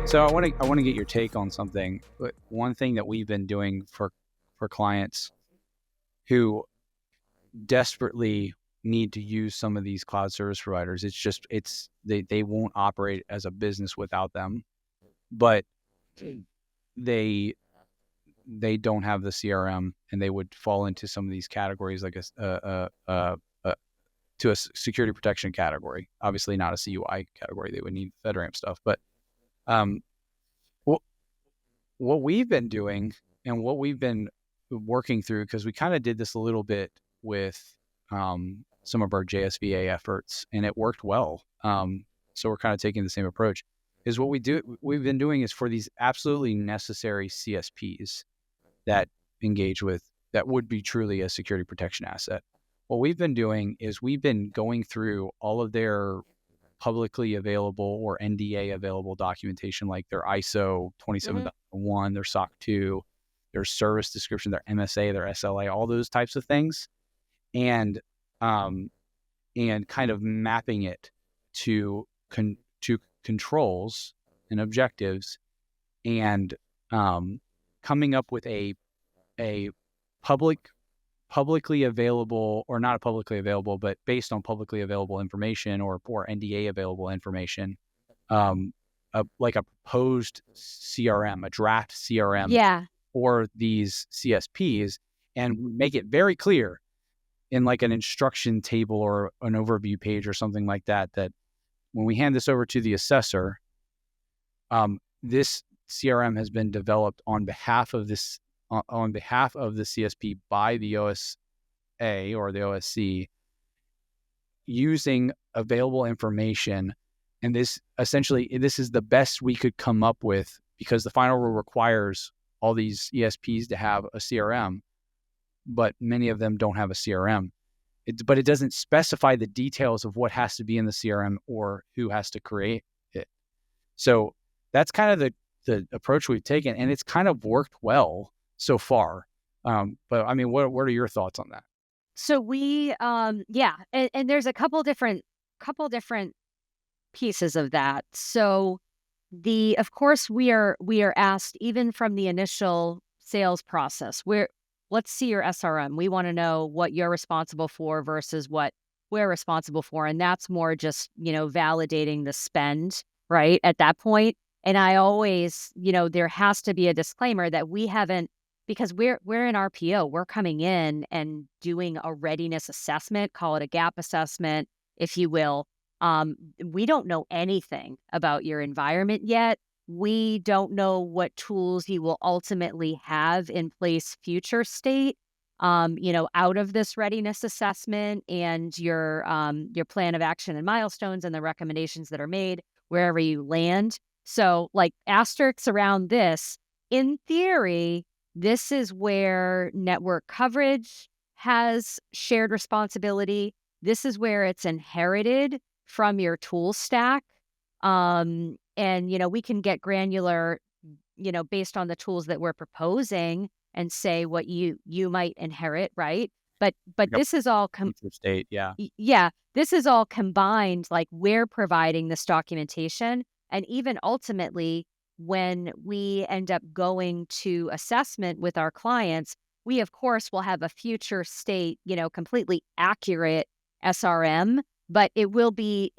So I want to get your take on something. But one thing that we've been doing for clients who desperately need to use some of these cloud service providers, they won't operate as a business without them, but they don't have the CRM, and they would fall into some of these categories like to a security protection category. Obviously not a CUI category. They would need FedRAMP stuff, but what we've been doing and what we've been working through, because we kind of did this a little bit with some of our JSVA efforts, and it worked well. So we're kind of taking the same approach. Is what we've been doing is for these absolutely necessary CSPs that engage with, that would be truly a security protection asset. What we've been doing is we've been going through all of their publicly available or NDA available documentation, like their ISO 27001, their SOC 2, their service description, their MSA, their SLA, all those types of things, and kind of mapping it to controls and objectives, and coming up with a publicly available, or not publicly available, but based on publicly available information or NDA available information, like a proposed CRM, a draft CRM for these CSPs, and make it very clear in like an instruction table or an overview page or something like that, that when we hand this over to the assessor, this CRM has been developed on behalf of the CSP by the OSA or the OSC, using available information. And this is the best we could come up with, because the final rule requires all these ESPs to have a CRM, but many of them don't have a CRM. But it doesn't specify the details of what has to be in the CRM or who has to create it. So that's kind of the approach we've taken, and it's kind of worked well so far. But I mean, what are your thoughts on that? So we, and there's a couple different pieces of that. So of course we are asked, even from the initial sales process, let's see your SRM. We want to know what you're responsible for versus what we're responsible for. And that's more just, validating the spend, right, at that point. And I always, there has to be a disclaimer that we haven't, because we're in RPO, we're coming in and doing a readiness assessment, call it a gap assessment, if you will. We don't know anything about your environment yet. We don't know what tools you will ultimately have in place future state, out of this readiness assessment, and your plan of action and milestones and the recommendations that are made wherever you land. So like asterisks around this, in theory, this is where network coverage has shared responsibility. This is where it's inherited from your tool stack. And, we can get granular, based on the tools that we're proposing, and say what you might inherit, right? But this is all state, this is all combined. Like, we're providing this documentation, and even ultimately, when we end up going to assessment with our clients, we of course will have a future state, completely accurate SRM, but it will be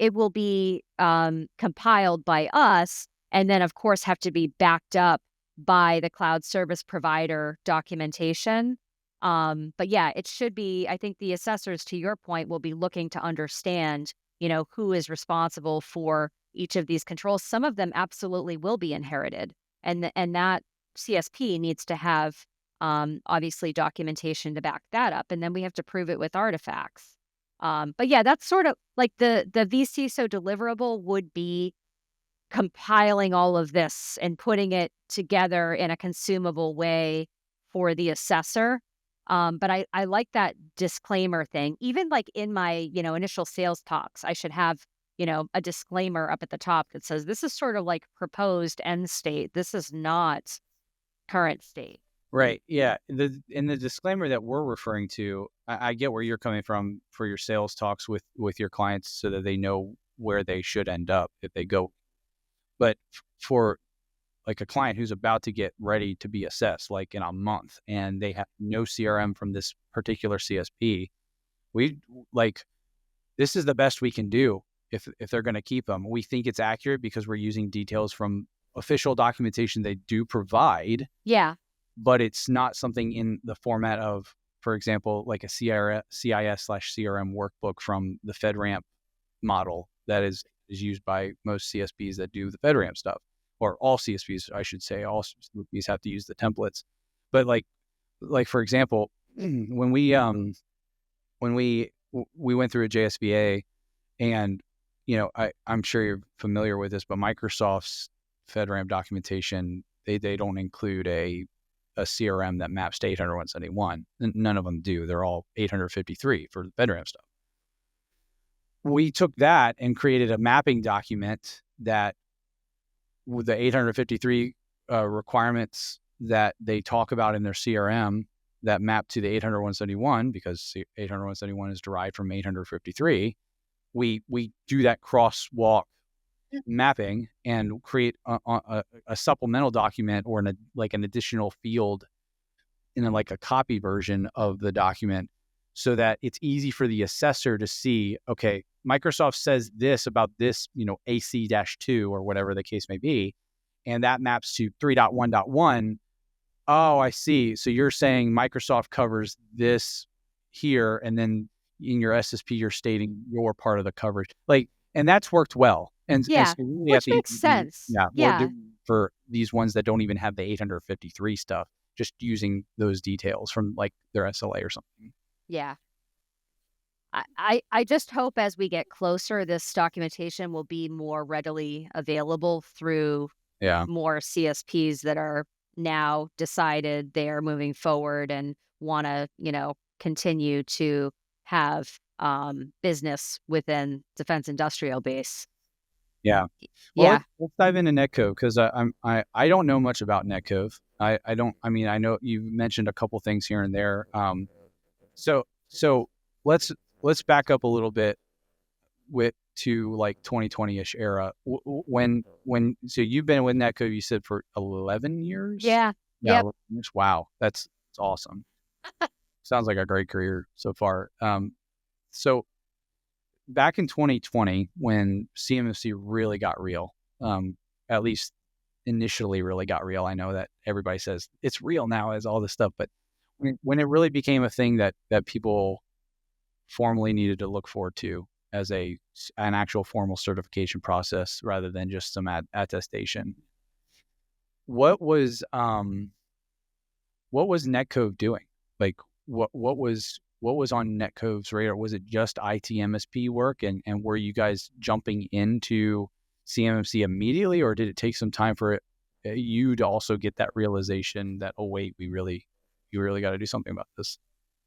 compiled by us, and then of course have to be backed up by the cloud service provider documentation. But yeah, it should be, I think the assessors, to your point, will be looking to understand, who is responsible for each of these controls. Some of them absolutely will be inherited, and that CSP needs to have obviously documentation to back that up, and then we have to prove it with artifacts. But yeah, that's sort of like the vCISO deliverable would be compiling all of this and putting it together in a consumable way for the assessor. But I like that disclaimer thing. Even like in my, initial sales talks, I should have, a disclaimer up at the top that says, this is sort of like proposed end state. This is not current state. Right. Yeah. In the disclaimer that we're referring to, I get where you're coming from for your sales talks with your clients, so that they know where they should end up if they go. But for like a client who's about to get ready to be assessed, like in a month, and they have no CRM from this particular CSP, we like, this is the best we can do if they're going to keep them. We think it's accurate because we're using details from official documentation they do provide. Yeah. But it's not something in the format of, for example, like a CIS/CRM workbook from the FedRAMP model that is used by most CSPs that do the FedRAMP stuff, or all CSPs, I should say. All CSPs have to use the templates. But like for example, when we went through a JSBA, and I'm sure you're familiar with this, but Microsoft's FedRAMP documentation, they don't include a CRM that maps to 801.71. None of them do. They're all 853 for the FedRAMP stuff. We took that and created a mapping document that with the 853 requirements that they talk about in their CRM that map to the 801.71, because 801.71 is derived from 853. We do that crosswalk mapping and create a supplemental document or an additional field in a copy version of the document, so that it's easy for the assessor to see, okay, Microsoft says this about this, AC-2 or whatever the case may be, and that maps to 3.1.1. Oh, I see. So you're saying Microsoft covers this here, and then in your SSP, you're stating your part of the coverage. And that's worked well. And Yeah, so really which makes sense. Yeah. For these ones that don't even have the 853 stuff, just using those details from their SLA or something. Yeah. I just hope as we get closer, this documentation will be more readily available through more CSPs that are now decided they are moving forward and want to, continue to have business within defense industrial base. Yeah. Well, let's dive into NetCov, because I don't know much about NetCov. I know you mentioned a couple things here and there. So let's back up a little bit to 2020-ish era. So you've been with NetCov, you said, for 11 years? Yeah. Yeah. Yep. Wow. That's awesome. Sounds like a great career so far. So back in 2020, when CMMC really got real, at least initially really got real. I know that everybody says it's real now as all this stuff, but when it really became a thing that people formally needed to look forward to as an actual formal certification process rather than just some attestation, what was NetCov doing? What was on NetCov's radar? Was it just IT MSP work, and were you guys jumping into CMMC immediately, or did it take some time for you to also get that realization that, oh wait, you really got to do something about this?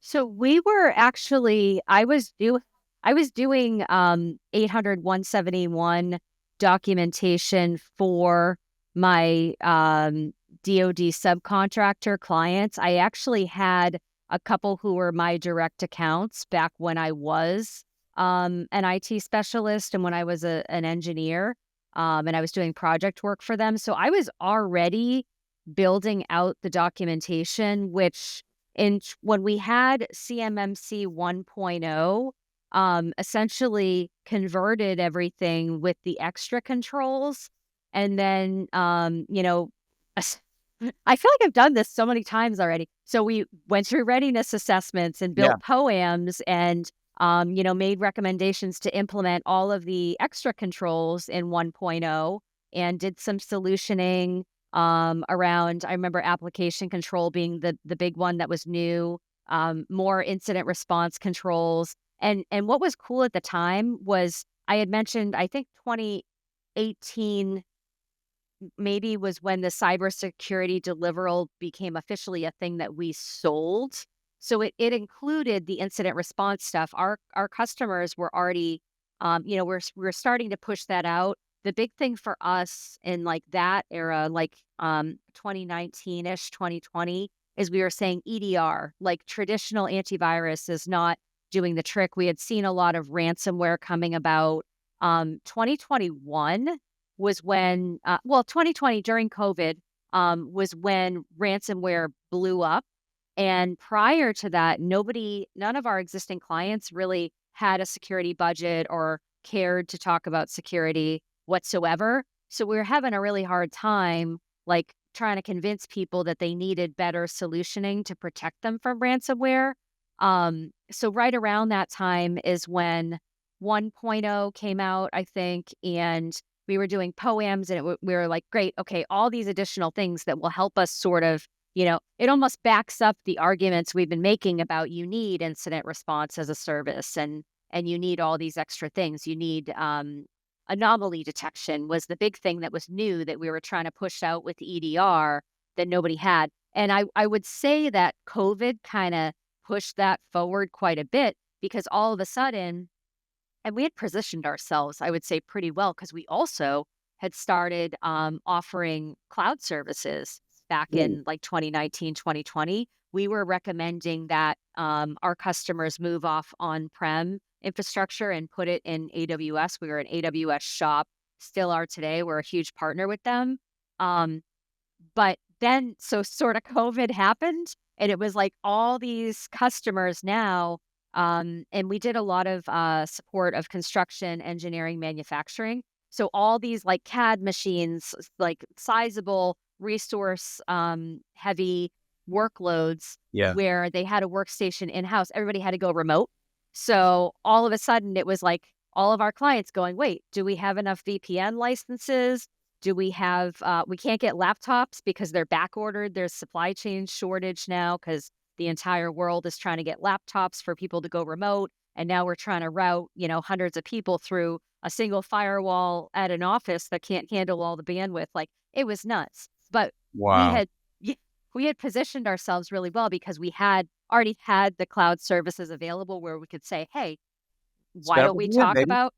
So we were actually, I was doing 800.171 documentation for my DoD subcontractor clients. I actually had a couple who were my direct accounts back when I was an IT specialist and when I was an engineer, and I was doing project work for them. So I was already building out the documentation, which when we had CMMC 1.0, essentially converted everything with the extra controls. And then, I feel like I've done this so many times already. So we went through readiness assessments and built POAMs and, made recommendations to implement all of the extra controls in 1.0 and did some solutioning around, I remember application control being the big one that was new, more incident response controls. And what was cool at the time was I had mentioned, I think 2018 maybe was when the cybersecurity deliverable became officially a thing that we sold. So it included the incident response stuff. Our customers were already, we're starting to push that out. The big thing for us in that era, 2019-ish, 2020, is we were saying EDR, traditional antivirus is not doing the trick. We had seen a lot of ransomware coming about. 2021 was when, 2020 during COVID was when ransomware blew up. And prior to that, none of our existing clients really had a security budget or cared to talk about security whatsoever. So we were having a really hard time, like trying to convince people that they needed better solutioning to protect them from ransomware. So right around that time is when 1.0 came out, I think, and we were doing poems, and we were like, great, okay, all these additional things that will help us sort of, it almost backs up the arguments we've been making about you need incident response as a service, and you need all these extra things. You need anomaly detection was the big thing that was new that we were trying to push out with EDR that nobody had. And I would say that COVID kind of pushed that forward quite a bit, because all of a sudden, and we had positioned ourselves, I would say, pretty well, because we also had started offering cloud services back Ooh. in like 2019, 2020. We were recommending that our customers move off on-prem infrastructure and put it in AWS. We were an AWS shop, still are today. We're a huge partner with them. But then, so sort of COVID happened, and it was like all these customers now, and we did a lot of support of construction, engineering, manufacturing. So all these like CAD machines, like sizable resource heavy workloads Yeah. where they had a workstation in-house, everybody had to go remote. So all of a sudden it was like all of our clients going, wait, do we have enough VPN licenses? Do we have, we can't get laptops because they're back ordered. There's supply chain shortage now because the entire world is trying to get laptops for people to go remote. And now we're trying to route, hundreds of people through a single firewall at an office that can't handle all the bandwidth. Like, it was nuts. But we Wow. had, we had positioned ourselves really well because we had already had the cloud services available where we could say, hey, why Step don't with we the win, talk baby. about,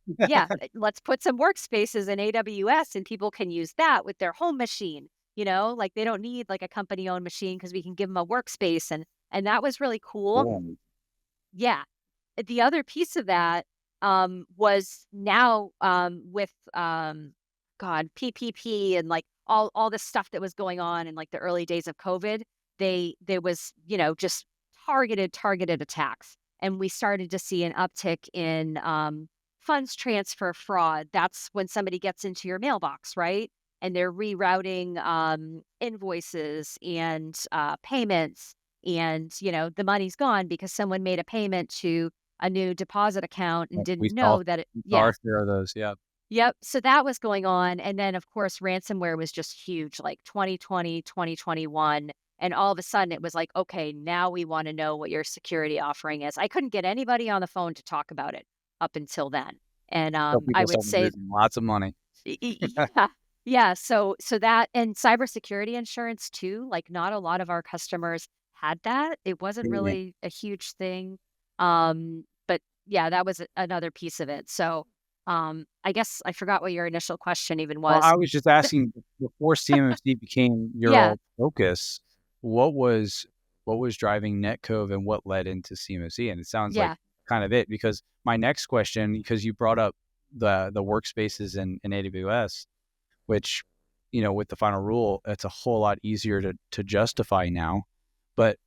let's put some workspaces in AWS and people can use that with their home machine, like they don't need like a company owned machine because we can give them a workspace. And that was really cool. Boom. Yeah. The other piece of that was now with PPP and like all this stuff that was going on in like the early days of COVID, there was, just targeted attacks. And we started to see an uptick in funds transfer fraud. That's when somebody gets into your mailbox, right? And they're rerouting invoices and payments. And, the money's gone because someone made a payment to a new deposit account and We didn't saw know that our share of those. Yeah. Yep. So that was going on. And then, of course, ransomware was just huge, like 2020, 2021. And all of a sudden it was like, okay, now we want to know what your security offering is. I couldn't get anybody on the phone to talk about it up until then. And So I people would started say, losing lots of money. yeah, yeah. So that and cybersecurity insurance too, like not a lot of our customers had that. It wasn't Yeah. really a huge thing. But yeah, that was another piece of it. So I guess I forgot what your initial question even Well, was. I was just asking, before CMMC became your Yeah, all focus, what was driving NetCov and what led into CMMC? And it sounds like yeah, kind of it, because my next question, because you brought up the workspaces in AWS, which, with the final rule, it's a whole lot easier to justify now. But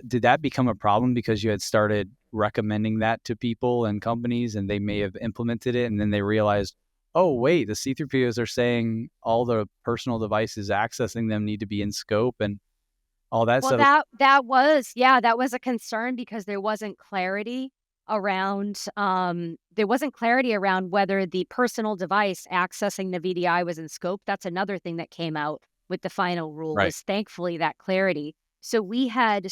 did that become a problem because you had started recommending that to people and companies and they may have implemented it and then they realized, oh, wait, the C3POs are saying all the personal devices accessing them need to be in scope and all that well, stuff? that was a concern because there wasn't clarity around whether the personal device accessing the VDI was in scope. That's another thing that came out with the final rule, Right. was thankfully that clarity. So we had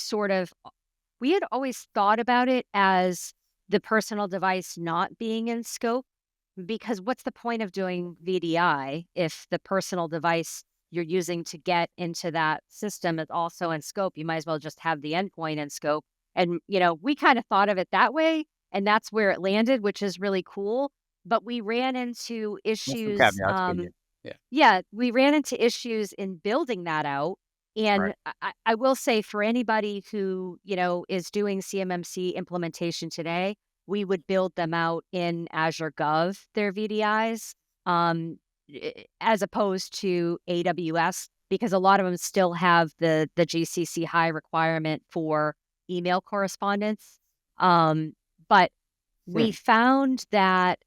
always thought about it as the personal device not being in scope, because what's the point of doing VDI if the personal device you're using to get into that system is also in scope? You might as well just have the endpoint in scope. And, we kind of thought of it that way, and that's where it landed, which is really cool. But we ran into That's some issues. caveats, but yeah. Yeah. Yeah, we ran into issues in building that out. Right. And I will say, for anybody who, is doing CMMC implementation today, we would build them out in Azure Gov, their VDIs. as opposed to AWS, because a lot of them still have the GCC high requirement for email correspondence. But we found that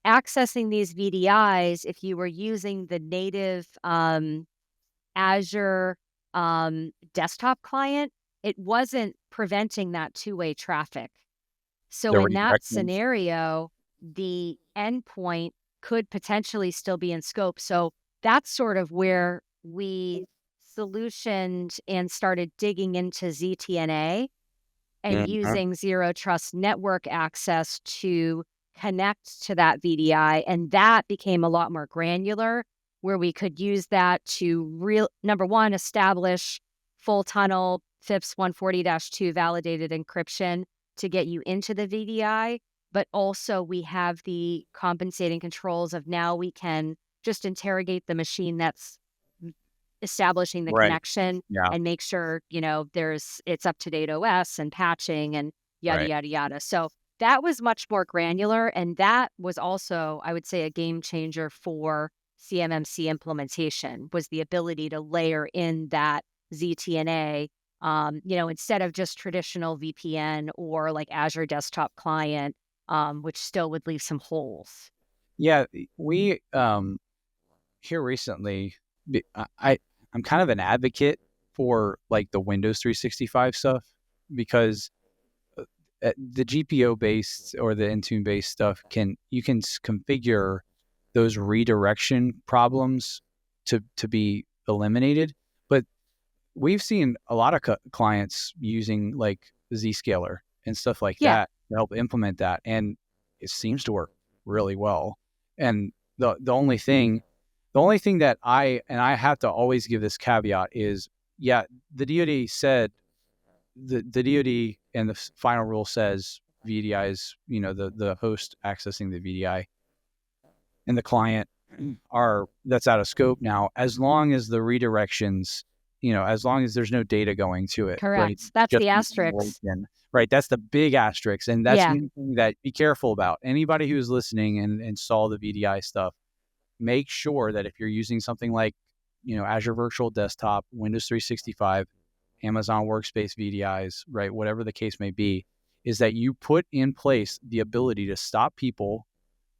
accessing these VDIs, if you were using the native Azure desktop client, it wasn't preventing that two-way traffic. So The in that redirections. scenario, the endpoint could potentially still be in scope. So that's sort of where we solutioned and started digging into ZTNA and Mhm. using zero trust network access to connect to that VDI. And that became a lot more granular, where we could use that to number one, establish full tunnel FIPS 140-2 validated encryption to get you into the VDI. But also we have the compensating controls of now we can just interrogate the machine that's establishing the Right. connection Yeah. and make sure, it's up to date OS and patching and yada, Right. yada, yada. So that was much more granular. And that was also, I would say, a game changer for CMMC implementation, was the ability to layer in that ZTNA, instead of just traditional VPN or like Azure desktop client, which still would leave some holes. Yeah. We here recently, I'm kind of an advocate for like the Windows 365 stuff, because the GPO based or the Intune based stuff you can configure those redirection problems to be eliminated. But we've seen a lot of clients using like Zscaler and stuff like Yeah, that to help implement that, and it seems to work really well. And the only thing that I have to always give this caveat is, yeah, the DoD said the DoD and the final rule says VDI is, the host accessing the VDI and the client that's out of scope now, as long as the redirections, as long as there's no data going to it, right? correct. That's Just the the asterisk. information, right? That's the big asterisk. And that's Yeah. one thing that be careful about. Anybody who's listening and saw the VDI stuff, make sure that if you're using something like, Azure Virtual Desktop, Windows 365, Amazon Workspace VDIs, right? Whatever the case may be, is that you put in place the ability to stop people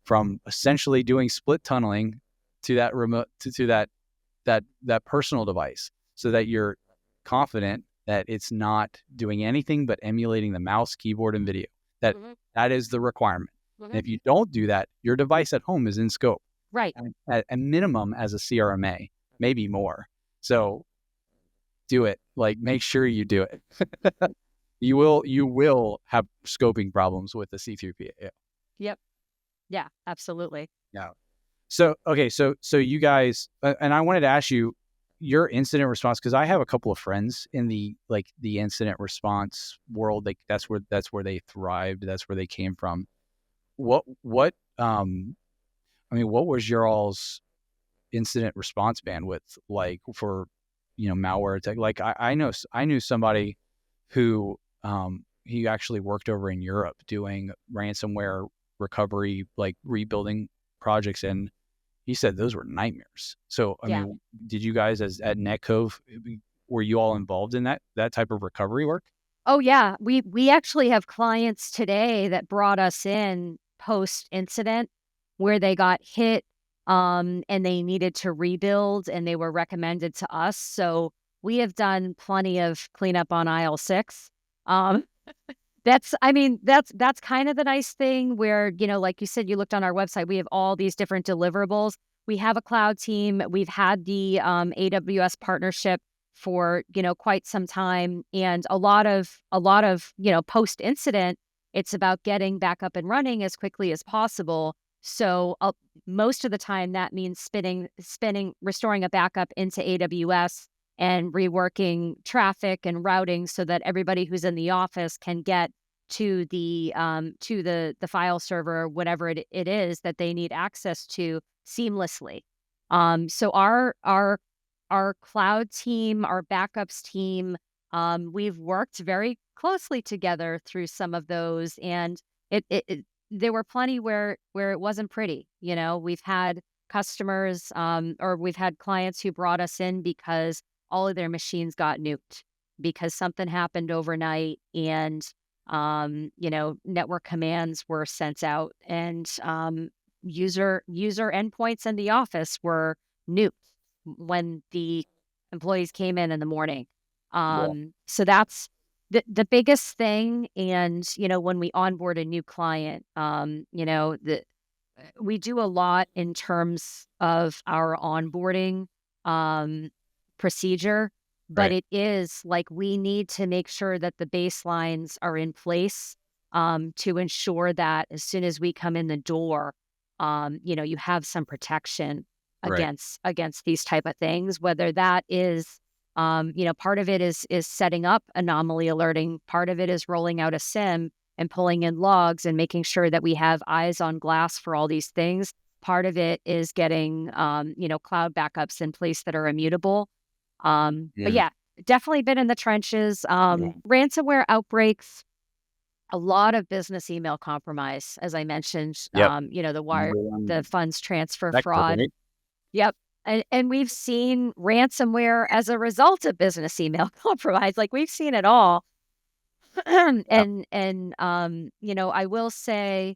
from essentially doing split tunneling to that remote to that personal device, so that you're confident that it's not doing anything but emulating the mouse, keyboard, and video. That Mhm, that is the requirement. And mhm. if you don't do that, your device at home is in scope, Right. at a minimum as a CRMA, maybe more. So do it. Like, make sure you do it. You will have scoping problems with the C3PA. Yep. Yeah, absolutely. Yeah. So, okay, so you guys, and I wanted to ask you your incident response, because I have a couple of friends in the incident response world. Like that's where they thrived. That's where they came from. What what was your all's incident response bandwidth like for, malware attack? Like I knew somebody who he actually worked over in Europe doing ransomware recovery, like rebuilding projects, and he said those were nightmares. So, Yeah. did you guys at NetCov, were you all involved in that type of recovery work? Oh, yeah. We actually have clients today that brought us in post-incident where they got hit, and they needed to rebuild, and they were recommended to us. So we have done plenty of cleanup on aisle 6. Um, that's kind of the nice thing where, like you said, you looked on our website, we have all these different deliverables. We have a cloud team. We've had the AWS partnership for, quite some time. And a lot of, post incident, it's about getting back up and running as quickly as possible. So most of the time that means restoring a backup into AWS and reworking traffic and routing so that everybody who's in the office can get to the file server, whatever it is that they need access to seamlessly. So our cloud team, our backups team, we've worked very closely together through some of those, and it there were plenty where it wasn't pretty. We've had customers, or we've had clients who brought us in because all of their machines got nuked because something happened overnight and, network commands were sent out and user endpoints in the office were nuked when the employees came in the morning. Yeah. So that's the biggest thing. And, when we onboard a new client, we do a lot in terms of our onboarding procedure, but Right. it is like we need to make sure that the baselines are in place to ensure that as soon as we come in the door, you have some protection Right. against these type of things. Whether that is, part of it is setting up anomaly alerting, part of it is rolling out a SIM and pulling in logs and making sure that we have eyes on glass for all these things. Part of it is getting, cloud backups in place that are immutable. But Mm. yeah, definitely been in the trenches. Yeah. Ransomware outbreaks, a lot of business email compromise, as I mentioned, Yep. Number the one funds transfer vector, fraud. right? Yep. And we've seen ransomware as a result of business email compromise. Like we've seen it all. Yeah. I will say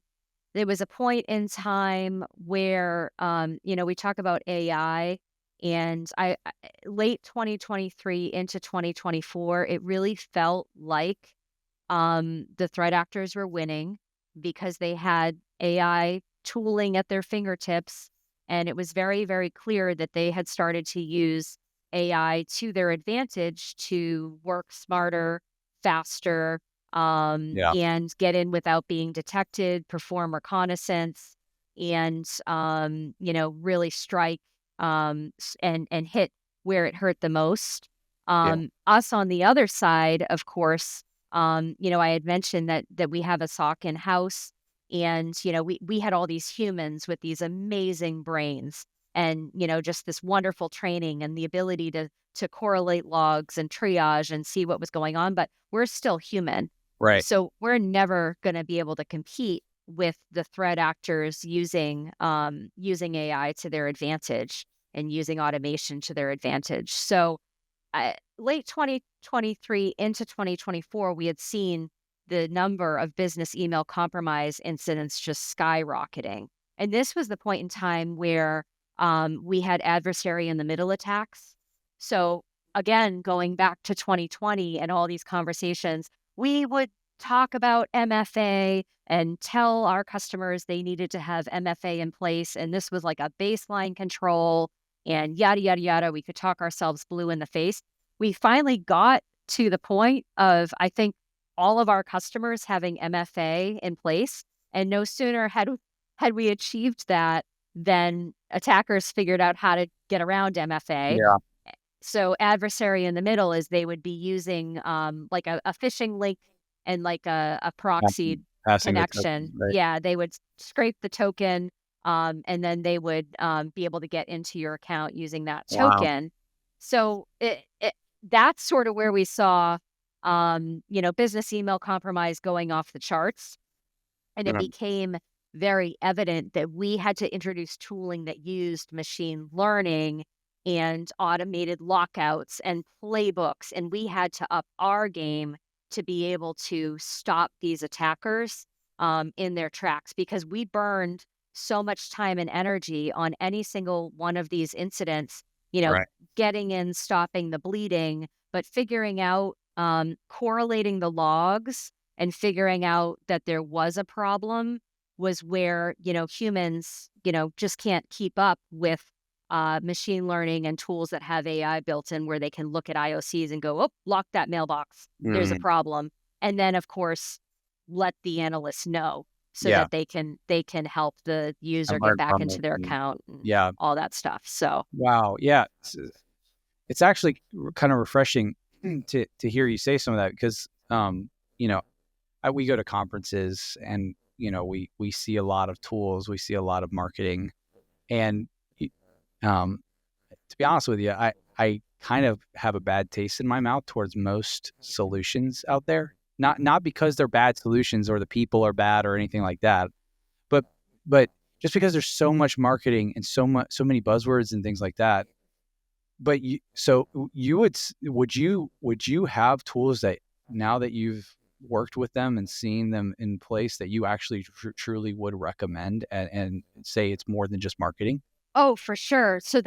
there was a point in time where, we talk about AI and late 2023 into 2024, it really felt like the threat actors were winning because they had AI tooling at their fingertips. And it was very, very clear that they had started to use AI to their advantage to work smarter, faster, Yeah. and get in without being detected, perform reconnaissance, and, really strike and hit where it hurt the most. Yeah. Us on the other side, of course, I had mentioned that we have a SOC in house, and we had all these humans with these amazing brains, and just this wonderful training and the ability to correlate logs and triage and see what was going on. But we're still human, Right. so we're never going to be able to compete with the threat actors using AI to their advantage and using automation to their advantage. So late 2023 into 2024, we had seen the number of business email compromise incidents just skyrocketing. And this was the point in time where we had adversary in the middle attacks. So, again, going back to 2020 and all these conversations, we would talk about MFA and tell our customers they needed to have MFA in place. And this was like a baseline control and yada, yada, yada. We could talk ourselves blue in the face. We finally got to the point of, I think, all of our customers having MFA in place. And no sooner had we achieved that than attackers figured out how to get around MFA. Yeah. So adversary in the middle is they would be using like a phishing link and like a proxy Passing the test, connection. right? Yeah, they would scrape the token, and then they would be able to get into your account using that Wow. token. So that's sort of where we saw, business email compromise going off the charts. And it Yeah. became very evident that we had to introduce tooling that used machine learning and automated lockouts and playbooks. And we had to up our game to be able to stop these attackers in their tracks because we burned so much time and energy on any single one of these incidents, Right. getting in, stopping the bleeding, but figuring out, correlating the logs and figuring out that there was a problem was where, humans, just can't keep up with machine learning and tools that have AI built in where they can look at IOCs and go, oh, lock that mailbox. There's a Mhm. problem. And then, of course, let the analysts know so Yeah. that they can help the user get Alert back from into their it. account and Yeah. all that stuff. So, Wow. Yeah. It's actually kind of refreshing to hear you say some of that because, you know, we go to conferences and, we see a lot of tools, we see a lot of marketing. And um, to be honest with you, I kind of have a bad taste in my mouth towards most solutions out there. Not because they're bad solutions or the people are bad or anything like that, but but just because there's so much marketing and so many buzzwords and things like that. But would you have tools that now that you've worked with them and seen them in place that you actually truly would recommend and say it's more than just marketing? Oh, for sure. So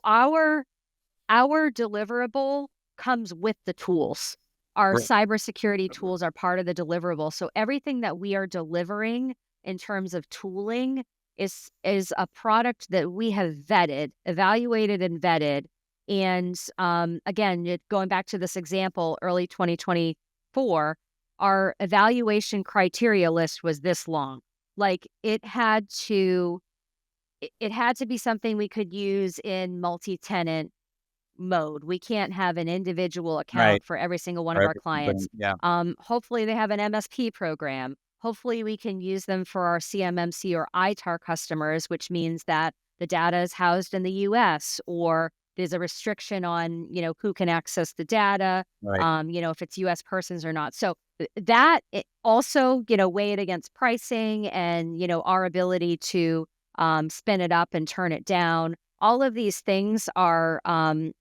our deliverable comes with the tools. Our Right. cybersecurity tools are part of the deliverable. So everything that we are delivering in terms of tooling is a product that we have evaluated and vetted. And again, going back to this example, early 2024, our evaluation criteria list was this long. Like it had to be something we could use in multi-tenant mode. We can't have an individual Right. account for every single one of Or our clients. yeah. Hopefully they have an MSP program. Hopefully we can use them for our CMMC or ITAR customers, which means that the data is housed in the US, or there's a restriction on, who can access the data, Right. if it's US persons or not. So that it also, weigh it against pricing and, our ability to spin it up and turn it down. All of these things are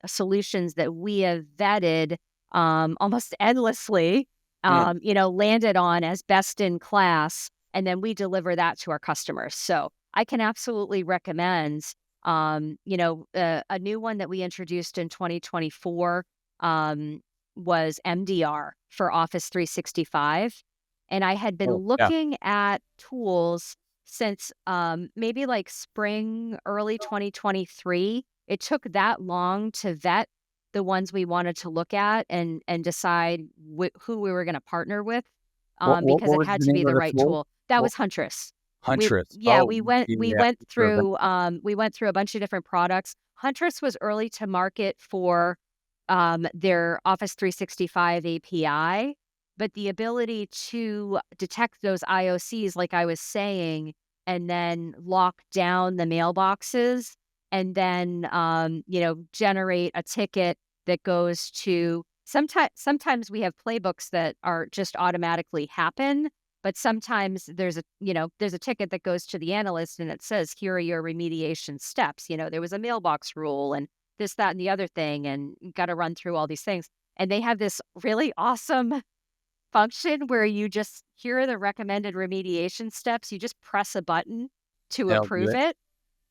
solutions that we have vetted almost endlessly, landed on as best in class, and then we deliver that to our customers. So I can absolutely recommend, a new one that we introduced in 2024 was MDR for Office 365. And I had been Oh, yeah. looking at tools since maybe like spring, early 2023. It took that long to vet the ones we wanted to look at and decide who we were going to partner with, because What it was had the to be name the of the right tool? tool. That What was Huntress. Huntress. Yeah, Oh, we yeah. went Sure. That- through a bunch of different products. Huntress was early to market for their Office 365 API, but the ability to detect those IOCs, like I was saying, and then lock down the mailboxes, and then generate a ticket that goes to sometimes we have playbooks that are just automatically happen, but sometimes there's a ticket that goes to the analyst and it says, here are your remediation steps. There was a mailbox rule and this, that, and the other thing, and you got to run through all these things. And they have this really awesome function where here are the recommended remediation steps. You just press a button to They'll do approve it. it,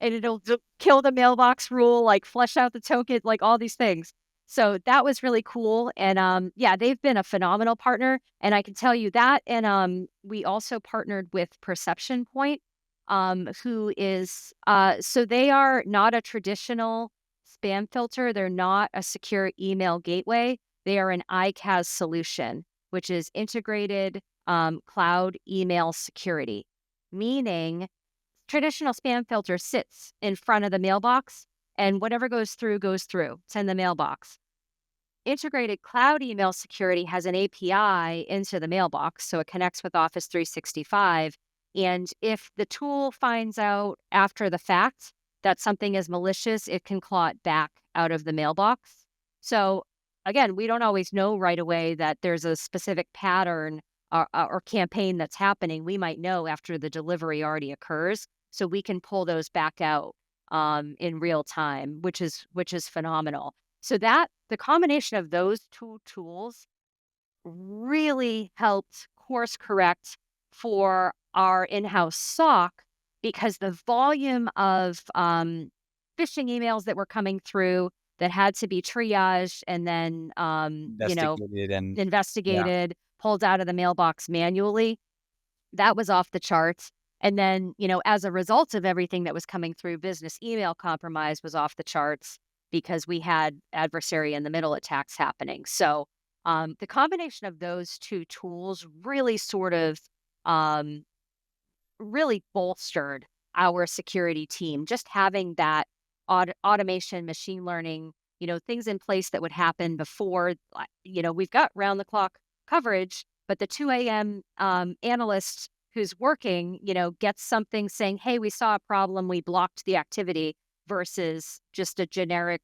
and it'll kill the mailbox rule, like flush out the token, like all these things. So that was really cool. And yeah, they've been a phenomenal partner. And I can tell you that. And we also partnered with Perception Point, who is so they are not a traditional spam filter. They're not a secure email gateway. They are an ICAS solution, which is integrated cloud email security, meaning traditional spam filter sits in front of the mailbox and whatever goes through, goes through. It's in the mailbox. Integrated cloud email security has an API into the mailbox, so it connects with Office 365. And if the tool finds out after the fact that something is malicious, it can claw it back out of the mailbox. So again, we don't always know right away that there's a specific pattern or campaign that's happening. We might know after the delivery already occurs, so we can pull those back out in real time, which is phenomenal. So that the combination of those two tools really helped course correct for our in-house SOC, because the volume of phishing emails that were coming through that had to be triaged and then Investigated and yeah. investigated, pulled out of the mailbox manually, that was off the charts. And then, as a result of everything that was coming through, business email compromise was off the charts because we had adversary in the middle attacks happening. So the combination of those two tools really sort of really bolstered our security team. Just having that automation, machine learning, things in place that would happen before, we've got round the clock coverage, but the 2 a.m. Analyst who's working, gets something saying, hey, we saw a problem, we blocked the activity, versus just a generic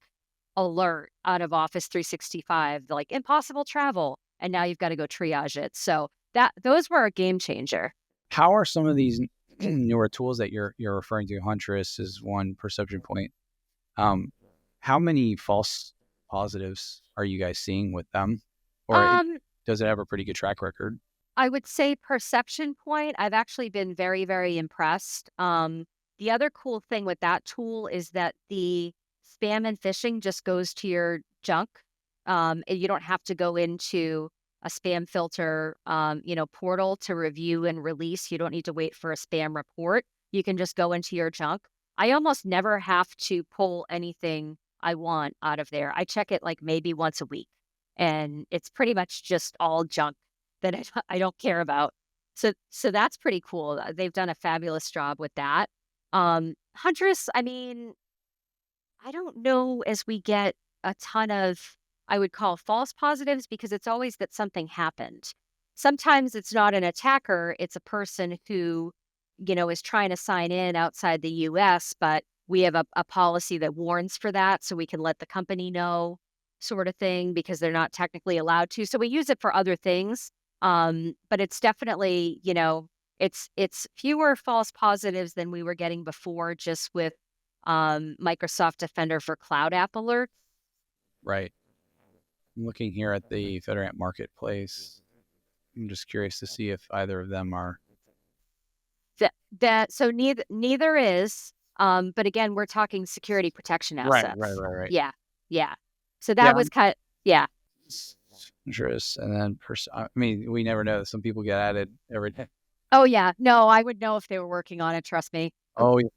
alert out of Office 365, like impossible travel. And now you've got to go triage it. So those were a game changer. How are some of these newer tools that you're referring to, Huntress is one, Perception Point. How many false positives are you guys seeing with them, or does it have a pretty good track record? I would say Perception Point, I've actually been very, very impressed. The other cool thing with that tool is that the spam and phishing just goes to your junk. And you don't have to go into a spam filter, portal to review and release. You don't need to wait for a spam report. You can just go into your junk. I almost never have to pull anything I want out of there. I check it like maybe once a week, and it's pretty much just all junk that I don't care about. So that's pretty cool. They've done a fabulous job with that. Huntress, I mean, I don't know as we get a ton of, I would call false positives, because it's always that something happened. Sometimes it's not an attacker, it's a person who, is trying to sign in outside the US, but we have a policy that warns for that so we can let the company know, sort of thing, because they're not technically allowed to. So we use it for other things. But it's definitely, it's fewer false positives than we were getting before, just with Microsoft Defender for Cloud App Alert. Right. I'm looking here at the FedRAMP Marketplace. I'm just curious to see if either of them are. So neither is. But again, we're talking security protection assets. Right. Yeah. So that was kind of, yeah. Interest, and then I mean, we never know. Some people get added every day. Oh yeah, no, I would know if they were working on it. Trust me. Oh, yeah.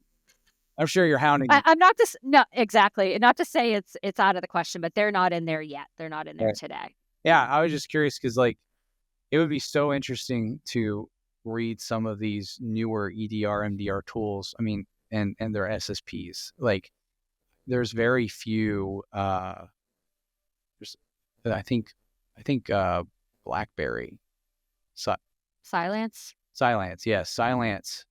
I'm sure you're hounding. I'm not just no exactly. Not to say it's out of the question, but they're not in there yet. They're not in there today. Yeah, I was just curious because it would be so interesting to read some of these newer EDR, MDR tools. I mean, and their SSPs. There's very few. I think BlackBerry. Cylance? Yes. Cylance.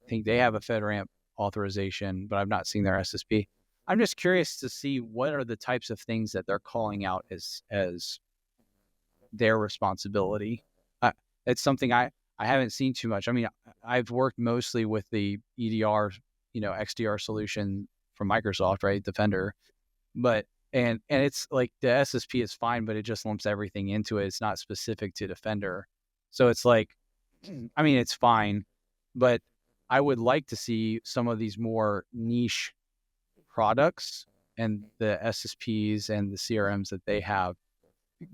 I think they have a FedRAMP authorization, but I've not seen their SSP. I'm just curious to see what are the types of things that they're calling out as their responsibility. It's something I haven't seen too much. I mean, I've worked mostly with the EDR, XDR solution from Microsoft, right? Defender. But and it's like the SSP is fine, but it just lumps everything into it. It's not specific to Defender. So it's like, I mean, it's fine, but I would like to see some of these more niche products and the SSPs and the CRMs that they have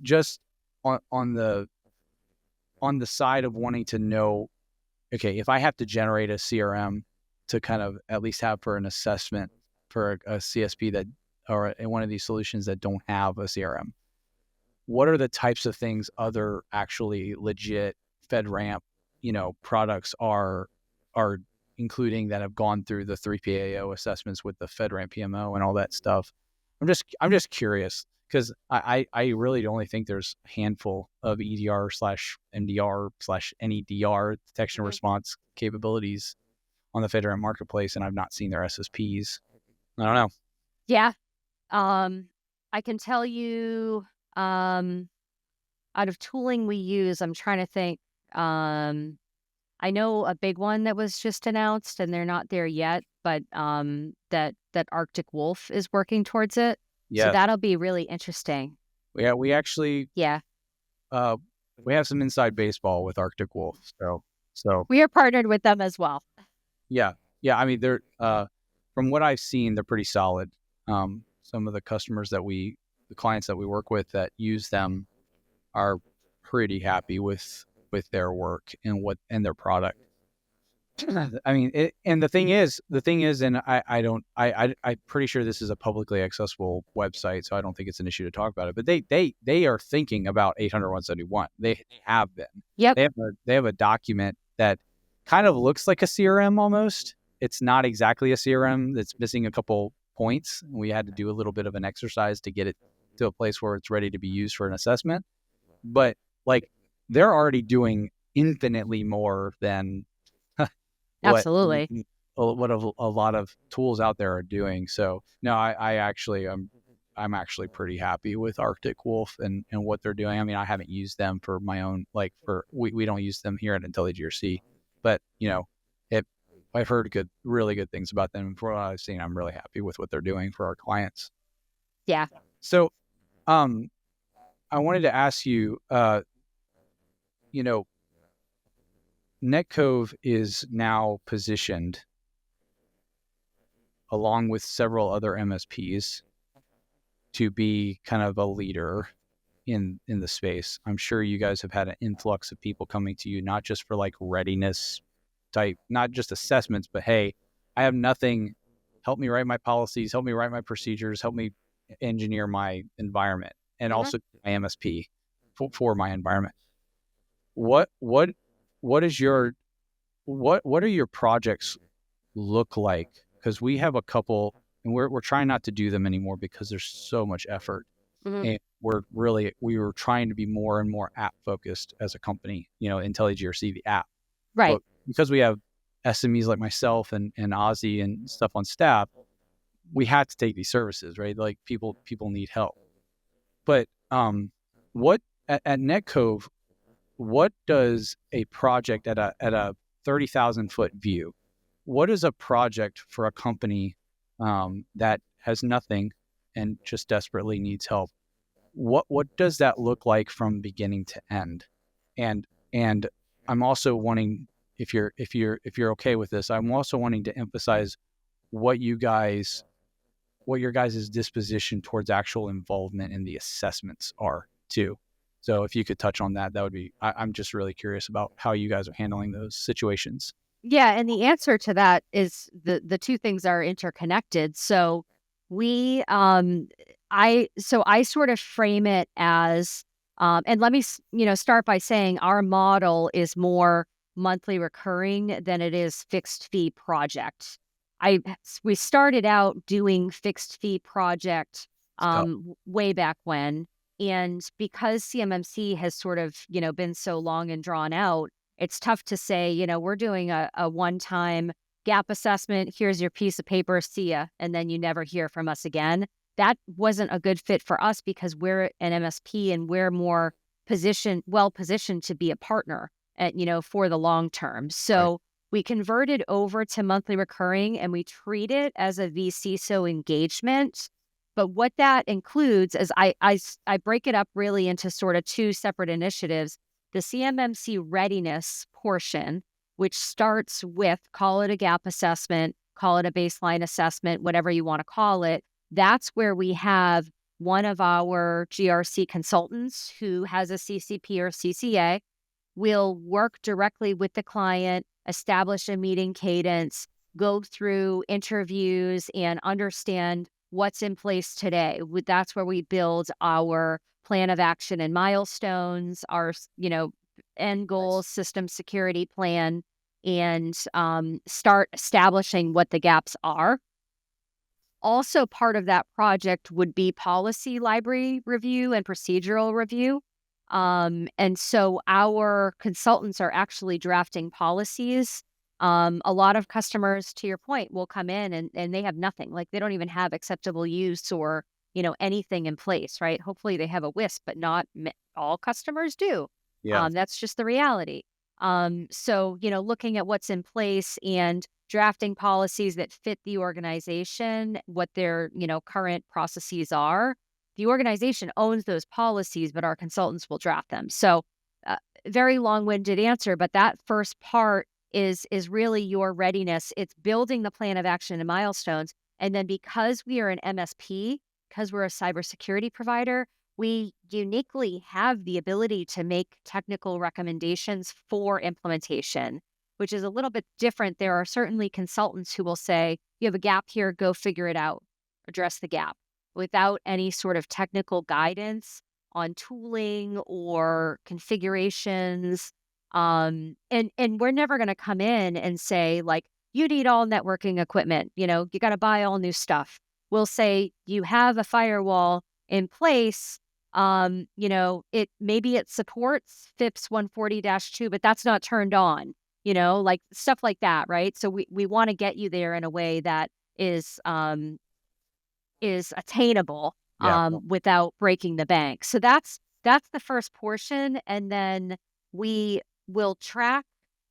just on the side of wanting to know, okay, if I have to generate a CRM to kind of at least have for an assessment for a CSP that, or in one of these solutions that don't have a CRM, what are the types of things other actually legit FedRAMP, products are including that have gone through the 3PAO assessments with the FedRAMP PMO and all that stuff? I'm just curious because I really only think there's a handful of EDR/MDR/NEDR detection response capabilities on the FedRAMP marketplace, and I've not seen their SSPs. I don't know. Yeah. I can tell you, out of tooling we use, I'm trying to think. I know a big one that was just announced, and they're not there yet, but that Arctic Wolf is working towards it. Yeah. So that'll be really interesting. Yeah, we actually we have some inside baseball with Arctic Wolf, so we are partnered with them as well. Yeah. I mean, they're from what I've seen, they're pretty solid. Some of the the clients that we work with that use them are pretty happy with their work and their product. I mean, and the thing is, and I'm pretty sure this is a publicly accessible website, so I don't think it's an issue to talk about it. But they are thinking about 800.171. They have been. Yep. They have a document that kind of looks like a CRM almost. It's not exactly a CRM. That's missing a couple points. We had to do a little bit of an exercise to get it to a place where it's ready to be used for an assessment. But they're already doing infinitely more than absolutely what a lot of tools out there are doing. So no, I'm actually pretty happy with Arctic Wolf and what they're doing. I mean, I haven't used them for my own, we don't use them here at IntelliGRC, but I've heard really good things about them. From what I've seen, I'm really happy with what they're doing for our clients. Yeah. So, I wanted to ask you, NetCov is now positioned along with several other MSPs to be kind of a leader in the space. I'm sure you guys have had an influx of people coming to you, not just for like readiness type, not just assessments, but hey, I have nothing. Help me write my policies, help me write my procedures, help me engineer my environment, and also my MSP for my environment. What is your what are your projects look like? Because we have a couple, and we're trying not to do them anymore because there's so much effort. And we were trying to be more and more app focused as a company, IntelliGRC, the app. Right. But because we have SMEs like myself and Ozzy and stuff on staff, we had to take these services, right? Like people need help. But what at NetCov, what does a project at a 30,000 foot view, what is a project for a company that has nothing and just desperately needs help? What does that look like from beginning to end? And I'm also wanting, if you're okay with this, I'm also wanting to emphasize what your guys' disposition towards actual involvement in the assessments are too. So if you could touch on that, that would be, I'm just really curious about how you guys are handling those situations. Yeah, and the answer to that is the two things are interconnected. So we I sort of frame it as and let me start by saying our model is more monthly recurring than it is fixed fee project. We started out doing fixed fee project way back when, and because CMMC has sort of been so long and drawn out, it's tough to say, we're doing a one-time gap assessment. Here's your piece of paper. See ya. And then you never hear from us again. That wasn't a good fit for us because we're an MSP and we're more well positioned to be a partner for the long term. So we converted over to monthly recurring and we treat it as a vCISO engagement. But what that includes is I break it up really into sort of two separate initiatives. The CMMC readiness portion, which starts with, call it a gap assessment, call it a baseline assessment, whatever you want to call it. That's where we have one of our GRC consultants who has a CCP or CCA will work directly with the client, establish a meeting cadence, go through interviews, and understand what's in place today. That's where we build our plan of action and milestones, our, end goals, system security plan, and start establishing what the gaps are. Also, part of that project would be policy library review and procedural review. And so our consultants are actually drafting policies. A lot of customers, to your point, will come in and they have nothing. Like they don't even have acceptable use or anything in place, right? Hopefully they have a WISP, but not all customers do. Yeah. That's just the reality. So, looking at what's in place and drafting policies that fit the organization, what their, current processes are. The organization owns those policies, but our consultants will draft them. So, very long-winded answer, but that first part is really your readiness. It's building the plan of action and milestones. And then because we are an MSP, because we're a cybersecurity provider, we uniquely have the ability to make technical recommendations for implementation, which is a little bit different. There are certainly consultants who will say, you have a gap here, go figure it out, address the gap, without any sort of technical guidance on tooling or configurations. And we're never going to come in and say, like, you need all networking equipment, you got to buy all new stuff. We'll say you have a firewall in place. Maybe it supports FIPS 140-2, but that's not turned on, like stuff like that, right? So we want to get you there in a way that is attainable without breaking the bank. So that's the first portion. And then we will track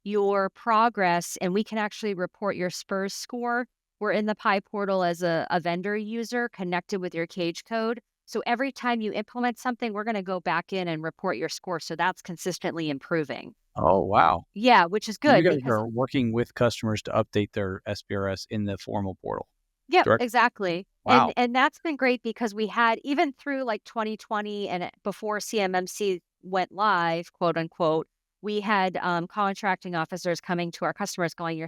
your progress, and we can actually report your SPURS score. We're in the Pi portal as a vendor user connected with your cage code. So every time you implement something, we're going to go back in and report your score. So that's consistently improving. Oh, wow. Yeah, which is You good guys because are working with customers to update their SPRS in the formal portal. yep, Direct. exactly. Wow. And that's been great because we had even through like 2020 and before CMMC went live, quote unquote, we had contracting officers coming to our customers going, your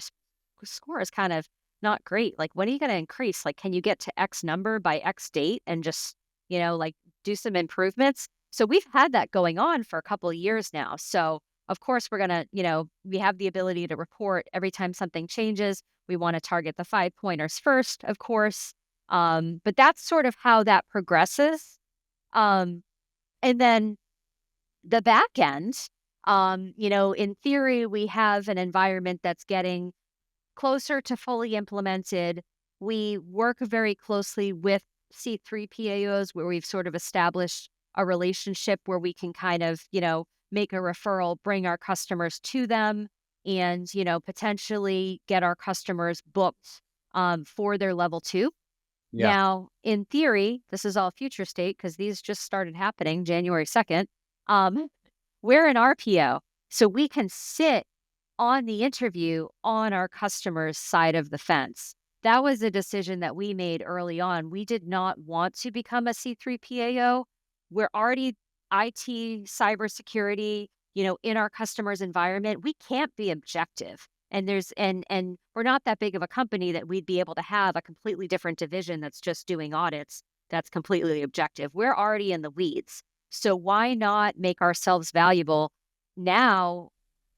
score is kind of not great. Like, when are you going to increase? Like, can you get to X number by X date and just, like do some improvements? So we've had that going on for a couple of years now. So of course we're going to, we have the ability to report every time something changes. We want to target the 5-pointers first, of course. But that's sort of how that progresses. And then the back end, in theory, we have an environment that's getting closer to fully implemented. We work very closely with C3PAOs where we've sort of established a relationship where we can kind of, make a referral, bring our customers to them, and, potentially get our customers booked for their level 2. Yeah. Now, in theory, this is all future state because these just started happening January 2nd. We're an RPO, so we can sit on the interview on our customer's side of the fence. That was a decision that we made early on. We did not want to become a C3PAO. We're already IT, cybersecurity, in our customer's environment. We can't be objective. And and we're not that big of a company that we'd be able to have a completely different division that's just doing audits that's completely objective. We're already in the weeds. So why not make ourselves valuable now?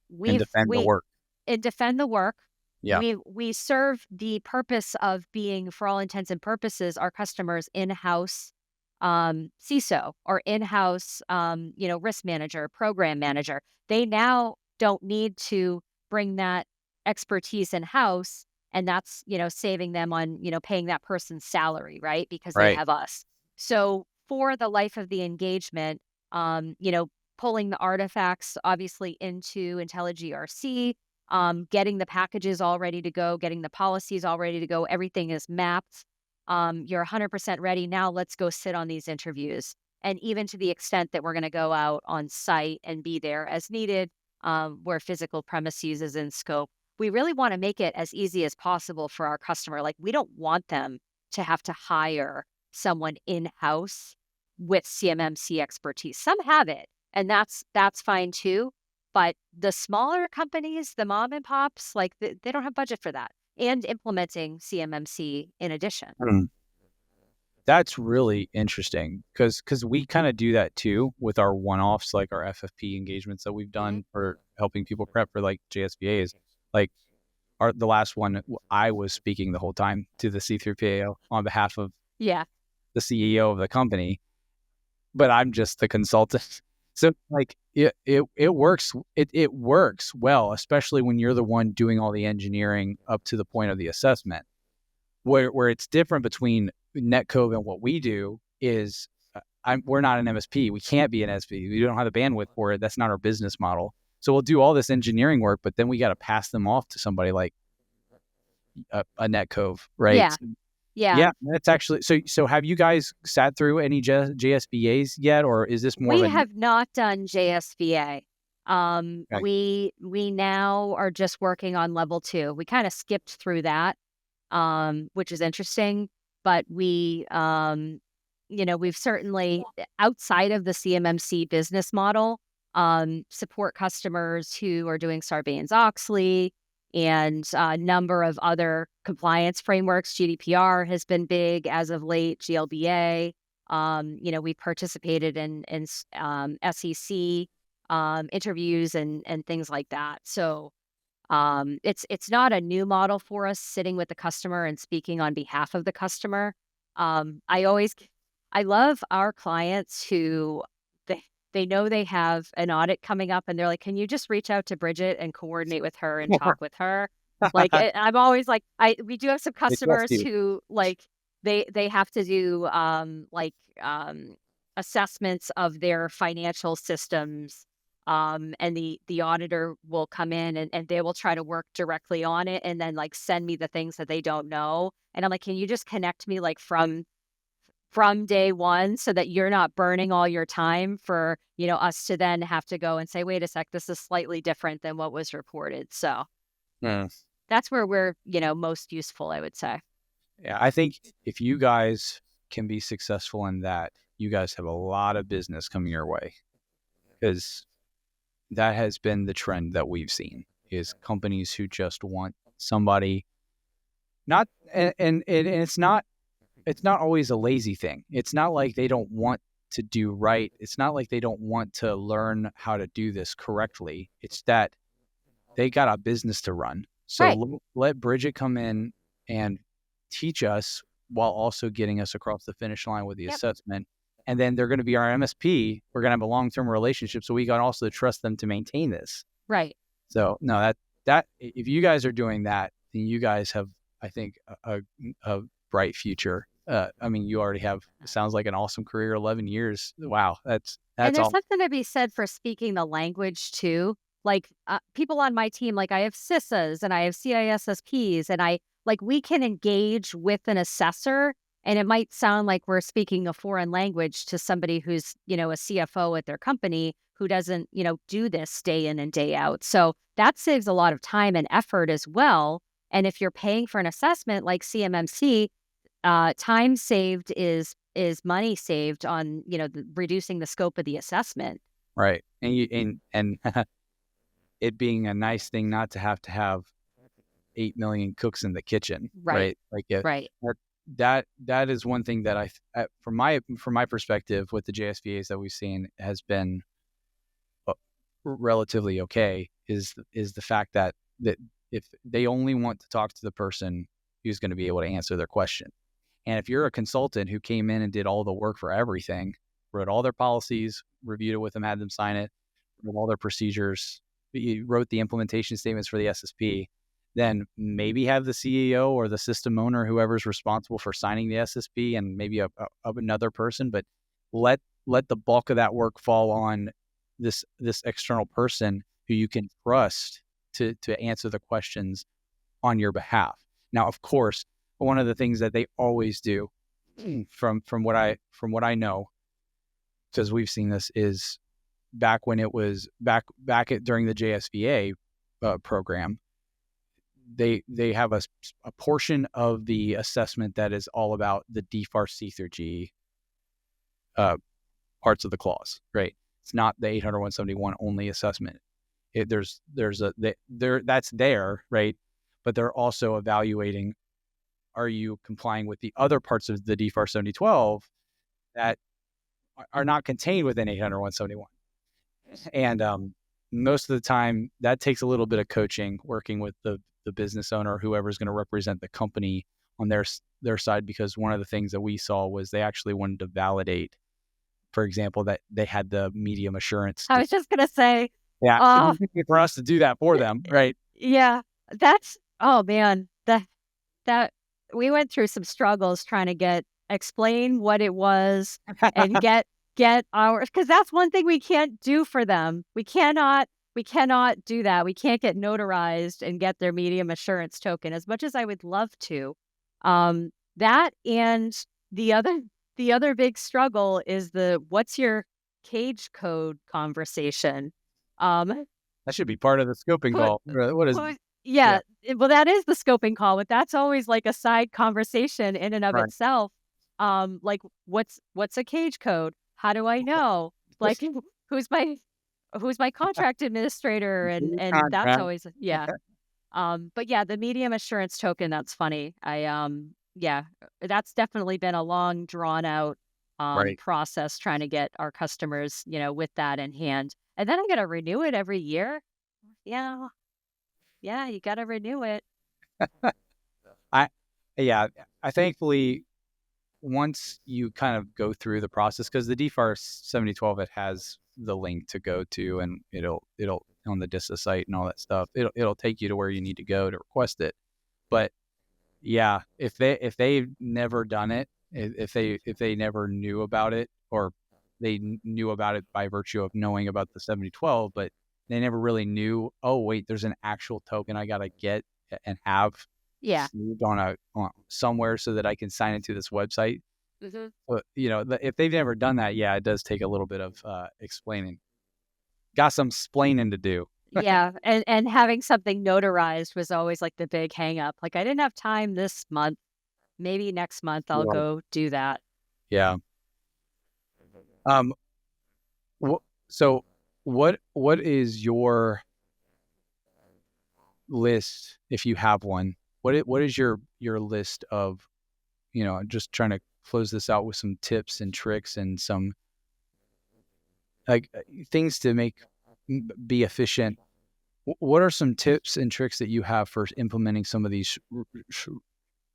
And defend the work. And defend the work. Yeah. We serve the purpose of being, for all intents and purposes, our customers in-house CISO or in-house risk manager, program manager. They now don't need to bring that expertise in-house, and that's saving them on paying that person's salary, right? Because they Right. have us. So for the life of the engagement, pulling the artifacts obviously into IntelliGRC, getting the packages all ready to go, getting the policies all ready to go. Everything is mapped. You're 100% ready. Now let's go sit on these interviews. And even to the extent that we're going to go out on site and be there as needed, where physical premises is in scope, we really want to make it as easy as possible for our customer. Like, we don't want them to have to hire someone in-house with CMMC expertise. Some have it, and that's fine too. But the smaller companies, the mom and pops, like they don't have budget for that. And implementing CMMC in addition. That's really interesting because we kind of do that too with our one-offs, like our FFP engagements that we've done for helping people prep for like JSVAs. Like the last one, I was speaking the whole time to the C3PAO on behalf of the CEO of the company, but I'm just the consultant. So like it works. It works well, especially when you're the one doing all the engineering up to the point of the assessment. Where it's different between NetCov and what we do is we're not an MSP. We can't be an SP. We don't have the bandwidth for it. That's not our business model. So we'll do all this engineering work, but then we got to pass them off to somebody like a NetCov, right? Yeah, that's actually so have you guys sat through any JSVAs yet, or is this more we have not done JSVA. Okay. We now are just working on level 2. We kind of skipped through that, which is interesting, but we've certainly, outside of the CMMC business model, support customers who are doing Sarbanes-Oxley and a number of other compliance frameworks. GDPR has been big as of late, GLBA. We participated in SEC interviews and things like that. So it's not a new model for us, sitting with the customer and speaking on behalf of the customer. I love our clients who they know they have an audit coming up and they're like, can you just reach out to Bridget and coordinate with her and talk with her? Like, I'm always like, we do have some customers who like, they have to do assessments of their financial systems and the auditor will come in and they will try to work directly on it and then like send me the things that they don't know. And I'm like, can you just connect me like from day one so that you're not burning all your time for, us to then have to go and say, wait a sec, this is slightly different than what was reported. So that's where we're, most useful, I would say. Yeah, I think if you guys can be successful in that, you guys have a lot of business coming your way, because that has been the trend that we've seen, is companies who just want somebody, not, and it's not always a lazy thing. It's not like they don't want to do right. It's not like they don't want to learn how to do this correctly. It's that they got a business to run. So Right. let Bridget come in and teach us while also getting us across the finish line with the assessment. And then they're going to be our MSP. We're going to have a long-term relationship. So we got also trust them to maintain this. Right. So no, that if you guys are doing that, then you guys have, I think, a bright future. I mean, you already have, it sounds like an awesome career, 11 years. Wow. That's And there's all. something to be said for speaking the language too. Like people on my team, like I have CISAs and I have CISSPs, and we can engage with an assessor, and it might sound like we're speaking a foreign language to somebody who's, a CFO at their company who doesn't, do this day in and day out. So that saves a lot of time and effort as well. And if you're paying for an assessment like CMMC, time saved is money saved on, reducing the scope of the assessment. Right. And it being a nice thing not to have 8 million cooks in the kitchen. Right. Like Right. that is one thing that from my perspective with the JSVAs that we've seen has been relatively okay, is the fact that if they only want to talk to the person who's going to be able to answer their question. And if you're a consultant who came in and did all the work for everything, wrote all their policies, reviewed it with them, had them sign it, wrote all their procedures, you wrote the implementation statements for the SSP, then maybe have the CEO or the system owner, whoever's responsible for signing the SSP, and maybe another person, but let the bulk of that work fall on this external person who you can trust to answer the questions on your behalf. Now, of course, one of the things that they always do, from what I know, because we've seen this, is back when it was during the JSVA program, they have a portion of the assessment that is all about the DFARS C through G parts of the clause, right? It's not the 800-171 only assessment. That's there, right? But they're also evaluating, are you complying with the other parts of the DFARS 7012 that are not contained within 800-171? And most of the time, that takes a little bit of coaching, working with the business owner, whoever's going to represent the company on their side, because one of the things that we saw was they actually wanted to validate, for example, that they had the medium assurance. I was just going to say. Yeah, for us to do that for them, right? Yeah, oh man, that we went through some struggles trying to explain what it was and get our, because that's one thing we can't do for them. We cannot do that. We can't get notarized and get their medium assurance token, as much as I would love to. That, and the other big struggle is what's your cage code conversation. That should be part of the scoping call. What is? Yeah, well, that is the scoping call, but that's always like a side conversation in and of itself. Like what's a cage code? How do I know? Like who's my contract administrator? And that's always, yeah. But yeah, the medium assurance token, that's funny. Yeah, that's definitely been a long drawn out process trying to get our customers, with that in hand. And then I got to renew it every year. Yeah, you got to renew it. I thankfully, once you kind of go through the process, because the DFARS 7012, it has the link to go to, and it'll on the DISA site and all that stuff, it'll take you to where you need to go to request it. But yeah, if they've never done it, if they never knew about it, or knew about it by virtue of knowing about the 7012, but they never really knew, oh, wait, there's an actual token I got to get and have saved on somewhere so that I can sign into this website. But, if they've never done that, yeah, it does take a little bit of explaining. Got some splaining to do. Yeah. And having something notarized was always like the big hang up. Like, I didn't have time this month. Maybe next month I'll go do that. Yeah. So what is your list, if you have one? What is your list of, just trying to close this out with some tips and tricks and some like things to be efficient. What are some tips and tricks that you have for implementing some of these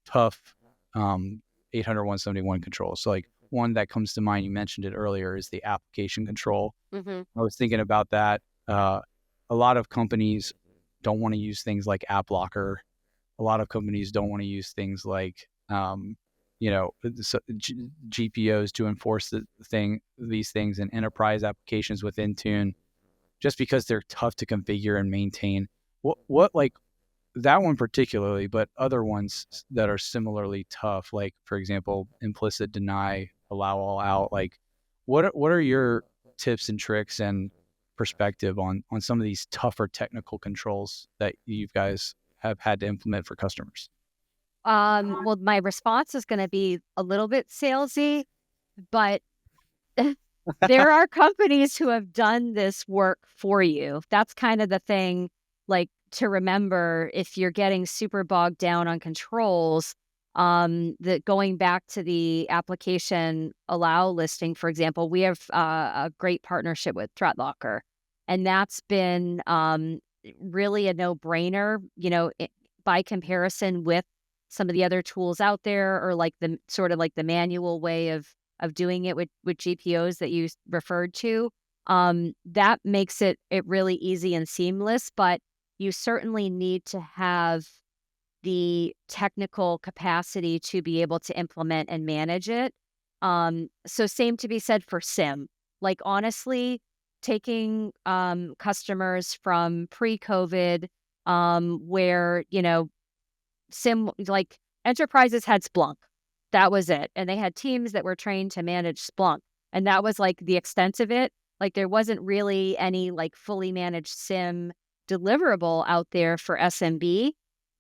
tough 800.171 controls? So like one that comes to mind, you mentioned it earlier, is the application control. I was thinking about that. A lot of companies don't want to use things like App Locker. A lot of companies don't want to use things like, GPOs to enforce these things in enterprise applications with Intune, just because they're tough to configure and maintain. What like that one particularly, but other ones that are similarly tough, like for example, implicit deny, allow all out. Like, what are your tips and tricks and perspective on some of these tougher technical controls that you guys have had to implement for customers? Well, my response is going to be a little bit salesy, but there are companies who have done this work for you. That's kind of the thing, like, to remember if you're getting super bogged down on controls. That going back to the application allow listing, for example, we have a great partnership with ThreatLocker, and that's been really a no-brainer, by comparison with some of the other tools out there, or like the sort of like the manual way of doing it with GPOs that you referred to. That makes it really easy and seamless, but you certainly need to have the technical capacity to be able to implement and manage it. So same to be said for SIM. Like, honestly, taking customers from pre-COVID, where, SIM, like, enterprises had Splunk. That was it. And they had teams that were trained to manage Splunk. And that was like the extent of it. Like, there wasn't really any like fully managed SIM deliverable out there for SMB.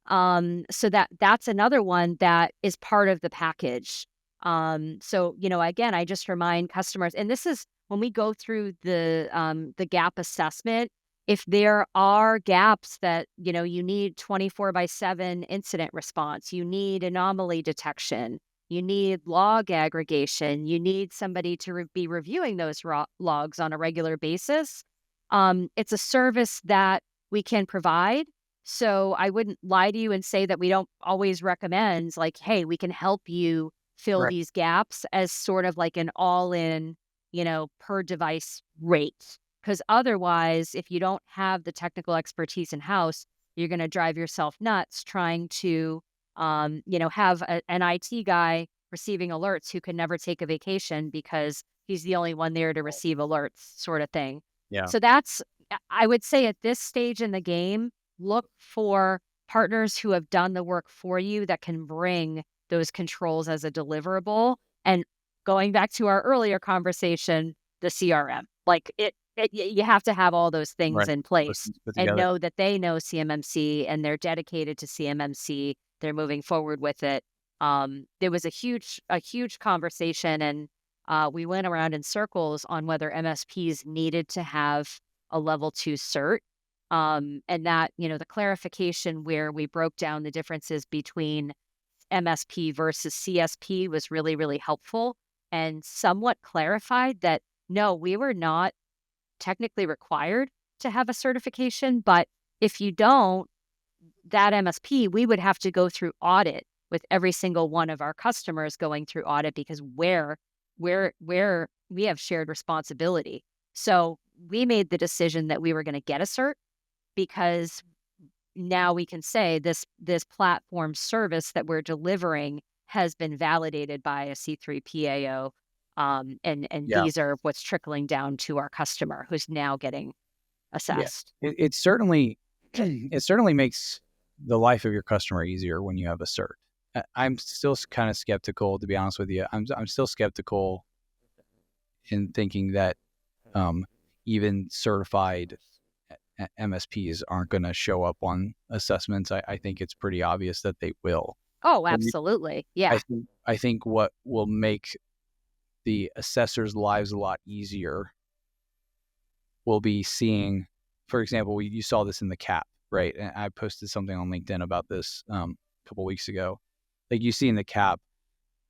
So that's another one that is part of the package. So, again, I just remind customers, and this is when we go through the gap assessment, if there are gaps that, you need 24/7 incident response, you need anomaly detection, you need log aggregation, you need somebody to be reviewing those logs on a regular basis. It's a service that we can provide. So I wouldn't lie to you and say that we don't always recommend, like, hey, we can help you fill these gaps as sort of like an all-in, per device rate. Because otherwise, if you don't have the technical expertise in-house, you're going to drive yourself nuts trying to, have an IT guy receiving alerts who can never take a vacation because he's the only one there to receive alerts, sort of thing. Yeah. So I would say at this stage in the game, look for partners who have done the work for you that can bring those controls as a deliverable. And going back to our earlier conversation, the CRM, like you have to have all those things in place and know that they know CMMC and they're dedicated to CMMC. They're moving forward with it. There was a huge conversation, and we went around in circles on whether MSPs needed to have a level 2 cert. And that, the clarification where we broke down the differences between MSP versus CSP was really, really helpful, and somewhat clarified that, no, we were not technically required to have a certification, but if you don't, that MSP, we would have to go through audit with every single one of our customers going through audit, because where we have shared responsibility. So we made the decision that we were going to get a cert, because now we can say this platform service that we're delivering has been validated by a C3 PAO. And Yeah. these are what's trickling down to our customer who's now getting Yeah. assessed. It certainly it certainly makes the life of your customer easier when you have a cert. I'm still kind of skeptical, to be honest with you. I'm still skeptical in thinking that even certified MSPs aren't going to show up on assessments. I think it's pretty obvious that they will. Oh, absolutely. Yeah. I think what will make the assessors' lives a lot easier will be seeing, for example, you saw this in the CAP, right? And I posted something on LinkedIn about this a couple weeks ago. Like you see in the CAP,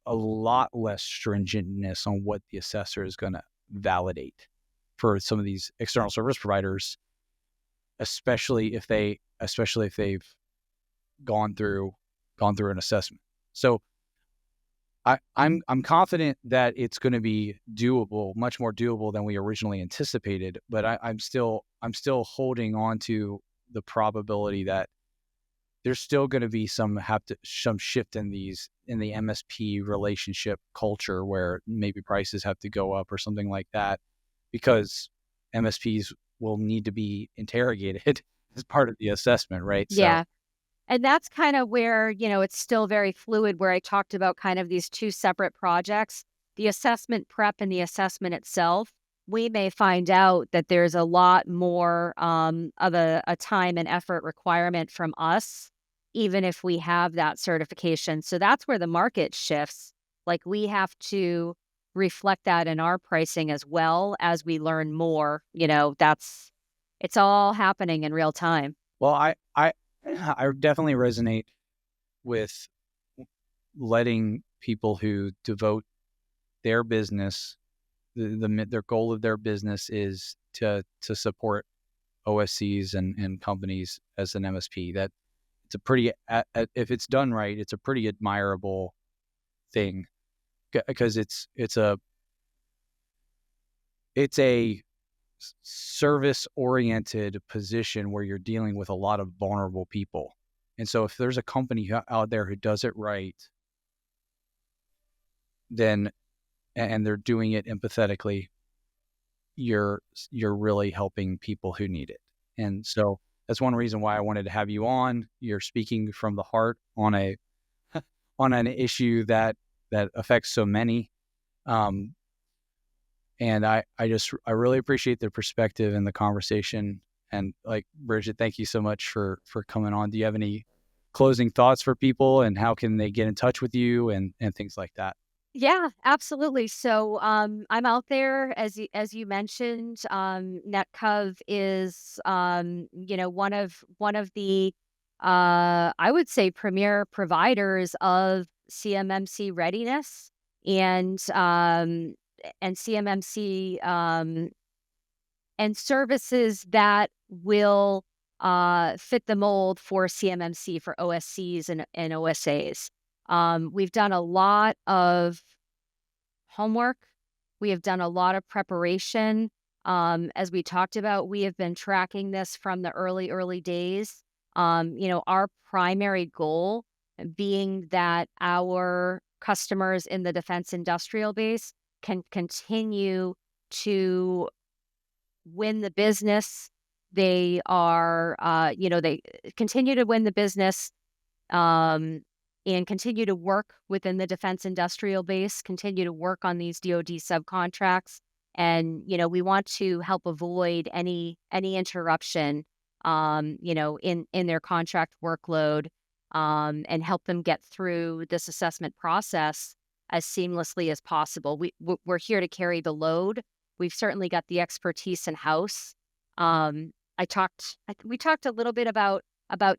a lot less stringentness on what the assessor is going to validate for some of these external service providers, especially if they've gone through an assessment. So I'm confident that it's going to be doable, much more doable than we originally anticipated. But I'm still holding on to the probability that there's still going to be some shift in the MSP relationship culture where maybe prices have to go up or something like that, because MSPs will need to be interrogated as part of the assessment, right? So Yeah. And that's kind of where, it's still very fluid, where I talked about kind of these two separate projects, the assessment prep and the assessment itself. We may find out that there's a lot more of a time and effort requirement from us, even if we have that certification. So that's where the market shifts. Like we have to reflect that in our pricing as well as we learn more. It's all happening in real time. well, I definitely resonate with letting people who devote their business, their goal of their business is to support OSCs and companies as an MSP. That it's a pretty, if it's done right, it's a pretty admirable thing, because it's a service oriented position where you're dealing with a lot of vulnerable people. And so if there's a company out there who does it right, then, and they're doing it empathetically, you're really helping people who need it. And so that's one reason why I wanted to have you on. You're speaking from the heart on an issue that affects so many. And I really appreciate the perspective and the conversation. And like, Bridget, thank you so much for coming on. Do you have any closing thoughts for people, and how can they get in touch with you and things like that? Yeah, absolutely. So I'm out there as you mentioned. NetCov is one of the I would say premier providers of CMMC readiness and CMMC and services that will fit the mold for CMMC for OSCs and OSAs. We've done a lot of homework. We have done a lot of preparation. As we talked about, we have been tracking this from the early days. Our primary goal being that our customers in the defense industrial base can continue to win the business. They continue to win the business, and continue to work within the defense industrial base, continue to work on these DoD subcontracts. And, we want to help avoid any interruption, in their contract workload, and help them get through this assessment process as seamlessly as possible. We're here to carry the load. We've certainly got the expertise in house. We talked a little bit about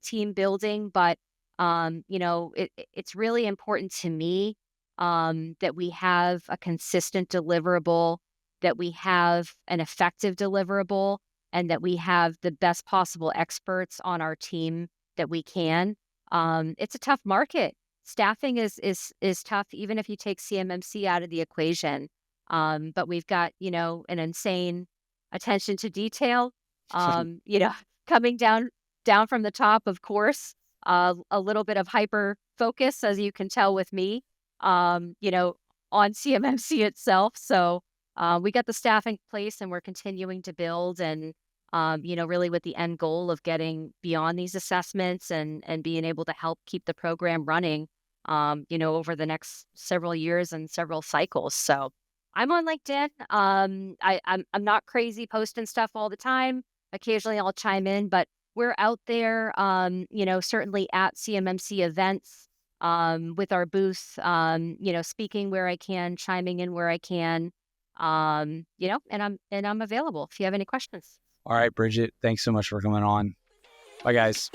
team building, but it's really important to me that we have a consistent deliverable, that we have an effective deliverable, and that we have the best possible experts on our team that we can. It's a tough market. Staffing is tough, even if you take CMMC out of the equation. But we've got, an insane attention to detail, coming down from the top, of course, a little bit of hyper focus, as you can tell with me, on CMMC itself. So we got the staff in place, and we're continuing to build, and really with the end goal of getting beyond these assessments and being able to help keep the program running, over the next several years and several cycles. So I'm on LinkedIn. I'm not crazy posting stuff all the time. Occasionally I'll chime in, but we're out there, certainly at CMMC events, with our booth, speaking where I can, chiming in where I can, and I'm available if you have any questions. All right, Bridget, thanks so much for coming on. Bye, guys.